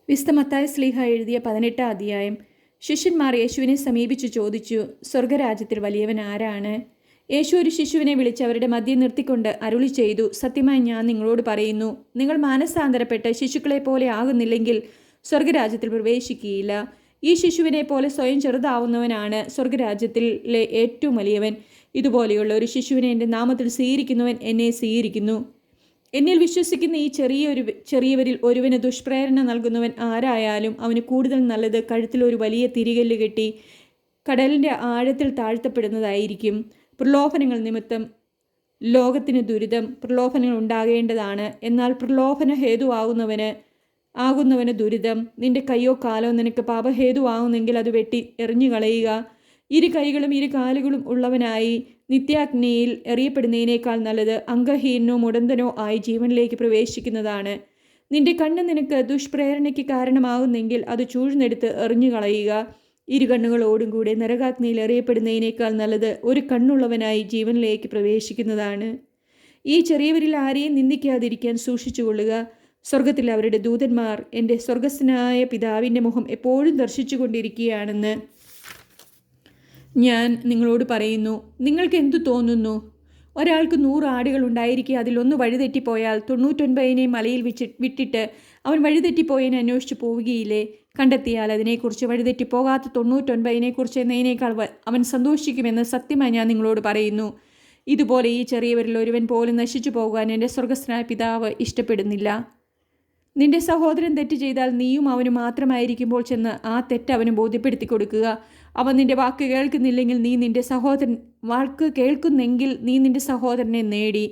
വിശുദ്ധ മത്തായി ശ്ലീഹ എഴുതിയ 18 അധ്യായം. ശിഷ്യന്മാർ യേശുവിനെ സമീപിച്ചു ചോദിച്ചു, സ്വർഗരാജ്യത്തിൽ വലിയവൻ ആരാണ്? യേശു ഒരു ശിശുവിനെ വിളിച്ച് അവരുടെ മധ്യം നിർത്തിക്കൊണ്ട് അരുളി ചെയ്തു, സത്യമായി ഞാൻ നിങ്ങളോട് പറയുന്നു, നിങ്ങൾ മാനസാന്തരപ്പെട്ട് ശിശുക്കളെ പോലെ ആകുന്നില്ലെങ്കിൽ സ്വർഗരാജ്യത്തിൽ പ്രവേശിക്കുകയില്ല. ഈ ശിശുവിനെ പോലെ സ്വയം ചെറുതാവുന്നവനാണ് സ്വർഗരാജ്യത്തിലെ ഏറ്റവും വലിയവൻ. ഇതുപോലെയുള്ള ഒരു ശിശുവിനെ എൻ്റെ നാമത്തിൽ സ്വീകരിക്കുന്നവൻ എന്നെ സ്വീകരിക്കുന്നു. എന്നിൽ വിശ്വസിക്കുന്ന ഈ ചെറിയവരിൽ ഒരുവന് ദുഷ്പ്രേരണ നൽകുന്നവൻ ആരായാലും അവന് കൂടുതൽ നല്ലത് കഴുത്തിൽ ഒരു വലിയ തിരികല്ല് കെട്ടി കടലിൻ്റെ ആഴത്തിൽ താഴ്ത്തപ്പെടുന്നതായിരിക്കും. പ്രലോഭനങ്ങൾ നിമിത്തം ലോകത്തിന് ദുരിതം. പ്രലോഭനങ്ങൾ ഉണ്ടാകേണ്ടതാണ്, എന്നാൽ പ്രലോഭന ഹേതുവാകുന്നവന് ദുരിതം. നിന്റെ കയ്യോ കാലോ നിനക്ക് പാപഹേതുവാകുന്നെങ്കിൽ അത് വെട്ടി എറിഞ്ഞു കളയുക. ഇരു കൈകളും ഇരു കാലുകളും ഉള്ളവനായി നിത്യാഗ്നിയിൽ എറിയപ്പെടുന്നതിനേക്കാൾ നല്ലത് അംഗഹീനോ മുടന്തനോ ആയി ജീവനിലേക്ക് പ്രവേശിക്കുന്നതാണ്. നിന്റെ കണ്ണ് നിനക്ക് ദുഷ്പ്രേരണയ്ക്ക് കാരണമാകുന്നെങ്കിൽ അത് ചൂഴ്ന്നെടുത്ത് എറിഞ്ഞു കളയുക. ഇരു കണ്ണുകളോടും കൂടെ നരകാഗ്നിയിൽ എറിയപ്പെടുന്നതിനേക്കാൾ നല്ലത് ഒരു കണ്ണുള്ളവനായി ജീവനിലേക്ക് പ്രവേശിക്കുന്നതാണ്. ഈ ചെറിയവരിൽ ആരെയും നിന്ദിക്കാതിരിക്കാൻ സൂക്ഷിച്ചുകൊള്ളുക. സ്വർഗത്തിൽ അവരുടെ ദൂതന്മാർ എൻ്റെ സ്വർഗസ്ഥനായ പിതാവിൻ്റെ മുഖം എപ്പോഴും ദർശിച്ചു കൊണ്ടിരിക്കുകയാണെന്ന് ഞാൻ നിങ്ങളോട് പറയുന്നു. നിങ്ങൾക്ക് എന്തു തോന്നുന്നു? ഒരാൾക്ക് 100 ആടുകൾ ഉണ്ടായിരിക്കുക, അതിലൊന്ന് വഴിതെറ്റിപ്പോയാൽ 99 മലയിൽ വിട്ടിട്ട് അവൻ വഴിതെറ്റിപ്പോയതിനെ അന്വേഷിച്ച് പോവുകയില്ലേ? കണ്ടെത്തിയാൽ അതിനെക്കുറിച്ച്, വഴിതെറ്റിപ്പോകാത്ത 99 എന്നതിനേക്കാൾ അവൻ സന്തോഷിക്കുമെന്ന് സത്യമായി ഞാൻ നിങ്ങളോട് പറയുന്നു. ഇതുപോലെ ഈ ചെറിയവരിൽ ഒരുവൻ പോലും നശിച്ചു പോകാൻ എൻ്റെ സ്വർഗസ്ഥനായ പിതാവ് ഇഷ്ടപ്പെടുന്നില്ല. നിന്റെ സഹോദരൻ തെറ്റ് ചെയ്താൽ നീയും അവന് മാത്രമായിരിക്കുമ്പോൾ ചെന്ന് ആ തെറ്റ് അവന് ബോധ്യപ്പെടുത്തി കൊടുക്കുക. അവൻ നിന്റെ വാക്ക് കേൾക്കുന്നെങ്കിൽ നീ നിന്റെ സഹോദരനെ നേടി.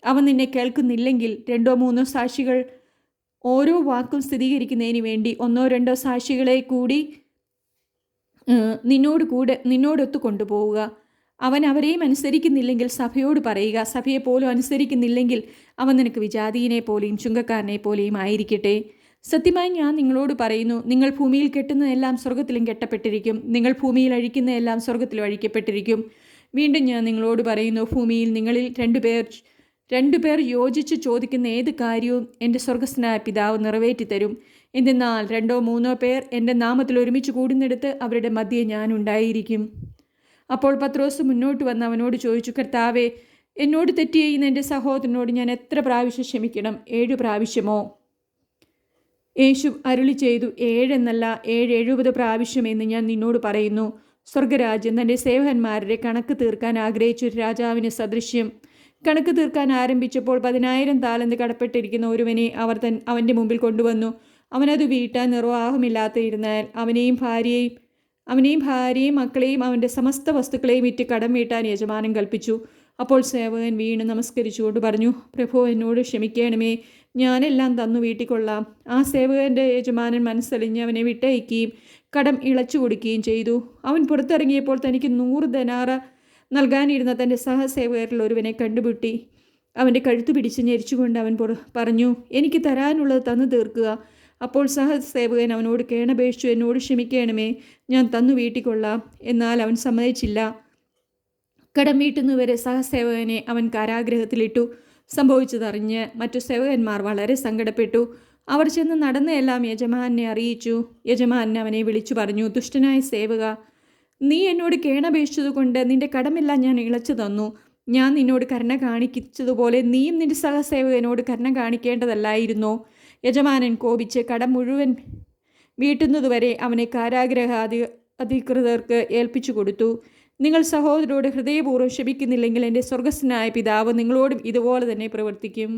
അവൻ നിന്നെ കേൾക്കുന്നില്ലെങ്കിൽ 2-3 സാക്ഷികൾ ഓരോ വാക്കും സ്ഥിരീകരിക്കുന്നതിന് വേണ്ടി 1-2 സാക്ഷികളെ കൂടി നിന്നോടൊത്ത് കൊണ്ടുപോവുക. അവൻ അവരെയും അനുസരിക്കുന്നില്ലെങ്കിൽ സഭയോട് പറയുക. സഭയെപ്പോലും അനുസരിക്കുന്നില്ലെങ്കിൽ അവൻ നിനക്ക് വിജാതീയനെ പോലെയും ചുങ്കക്കാരനെ പോലെയും ആയിരിക്കട്ടെ. സത്യമായി ഞാൻ നിങ്ങളോട് പറയുന്നു, നിങ്ങൾ ഭൂമിയിൽ കെട്ടുന്നതെല്ലാം സ്വർഗത്തിലും കെട്ടപ്പെട്ടിരിക്കും, നിങ്ങൾ ഭൂമിയിൽ അഴിക്കുന്നതെല്ലാം സ്വർഗത്തിലും അഴിക്കപ്പെട്ടിരിക്കും. വീണ്ടും ഞാൻ നിങ്ങളോട് പറയുന്നു, ഭൂമിയിൽ നിങ്ങളിൽ രണ്ടുപേർ യോജിച്ച് ചോദിക്കുന്ന ഏത് കാര്യവും എൻ്റെ സ്വർഗസ്ഥനായ പിതാവ് നിറവേറ്റിത്തരും. എന്തെന്നാൽ 2-3 പേർ എൻ്റെ നാമത്തിൽ ഒരുമിച്ച് കൂടുന്നിടത്ത് അവരുടെ മധ്യേ ഞാൻ ഉണ്ടായിരിക്കും. അപ്പോൾ പത്രോസ് മുന്നോട്ട് വന്ന് അവനോട് ചോദിച്ചു, കർത്താവേ, എന്നോട് തെറ്റ് ചെയ്യുന്ന എൻ്റെ സഹോദരനോട് ഞാൻ എത്ര പ്രാവശ്യം ക്ഷമിക്കണം? 7 പ്രാവശ്യമോ? യേശു അരുളി ചെയ്തു, 7 എന്നല്ല 70 പ്രാവശ്യമെന്ന് ഞാൻ നിന്നോട് പറയുന്നു. സ്വർഗരാജ്യം തൻ്റെ സേവകന്മാരുടെ കണക്ക് തീർക്കാൻ ആഗ്രഹിച്ച ഒരു രാജാവിന് സദൃശ്യം. കണക്ക് തീർക്കാൻ ആരംഭിച്ചപ്പോൾ 10,000 താലന്ത് കടപ്പെട്ടിരിക്കുന്ന ഒരുവനെ അവൻ്റെ മുമ്പിൽ കൊണ്ടുവന്നു. അവനത് വീട്ടാൻ നിർവാഹമില്ലാതിരുന്നാൽ അവനെയും ഭാര്യയും മക്കളെയും അവൻ്റെ സമസ്ത വസ്തുക്കളെയും വിറ്റ് കടം വീട്ടാൻ യജമാനൻ കൽപ്പിച്ചു. അപ്പോൾ സേവകൻ വീണ് നമസ്കരിച്ചുകൊണ്ട് പറഞ്ഞു, പ്രഭു, എന്നോട് ക്ഷമിക്കണമേ, ഞാനെല്ലാം തന്നു വീട്ടിക്കൊള്ളാം. ആ സേവകൻ്റെ യജമാനൻ മനസ്സലിഞ്ഞ് അവനെ വിട്ടയക്കുകയും കടം ഇളച്ചു കൊടുക്കുകയും ചെയ്തു. അവൻ പുറത്തിറങ്ങിയപ്പോൾ തനിക്ക് 100 ദനാറ നൽകാനിരുന്ന തൻ്റെ സഹസേവകരിൽ ഒരുവനെ കണ്ടുപിട്ടി. അവൻ്റെ കഴുത്ത് പിടിച്ച് ഞെരിച്ചുകൊണ്ട് അവൻ പറഞ്ഞു, എനിക്ക് തരാനുള്ളത് തന്നു തീർക്കുക. അപ്പോൾ സഹസേവകൻ അവനോട് കേണപേക്ഷിച്ചു, എന്നോട് ക്ഷമിക്കണമേ, ഞാൻ തന്നു വീട്ടിക്കൊള്ളാം. എന്നാൽ അവൻ സമ്മതിച്ചില്ല. കടം വീട്ടുന്നവരെ സഹസേവകനെ അവൻ കാരാഗ്രഹത്തിലിട്ടു. സംഭവിച്ചതറിഞ്ഞ് മറ്റു സേവകന്മാർ വളരെ സങ്കടപ്പെട്ടു. അവർ ചെന്ന് നടന്നതെല്ലാം യജമാനെ അറിയിച്ചു. യജമാനൻ അവനെ വിളിച്ചു പറഞ്ഞു, ദുഷ്ടനായ സേവക, നീ എന്നോട് കേണപേക്ഷിച്ചതുകൊണ്ട് നിന്റെ കടമെല്ലാം ഞാൻ ഇളച്ചു തന്നു. ഞാൻ നിന്നോട് കരുണ കാണിച്ചതുപോലെ നീയും നിന്റെ സഹസേവകനോട് കരുണ കാണിക്കേണ്ടതല്ലായിരുന്നോ? യജമാനൻ കോപിച്ച് കടം മുഴുവൻ വീട്ടുന്നതുവരെ അവനെ കാരാഗ്രഹ അധികൃതർക്ക് ഏൽപ്പിച്ചു കൊടുത്തു. നിങ്ങൾ സഹോദരരോട് ഹൃദയപൂർവ്വം ക്ഷമിക്കുന്നില്ലെങ്കിൽ എൻ്റെ സ്വർഗസ്ഥനായ പിതാവ് നിങ്ങളോടും ഇതുപോലെ തന്നെ പ്രവർത്തിക്കും.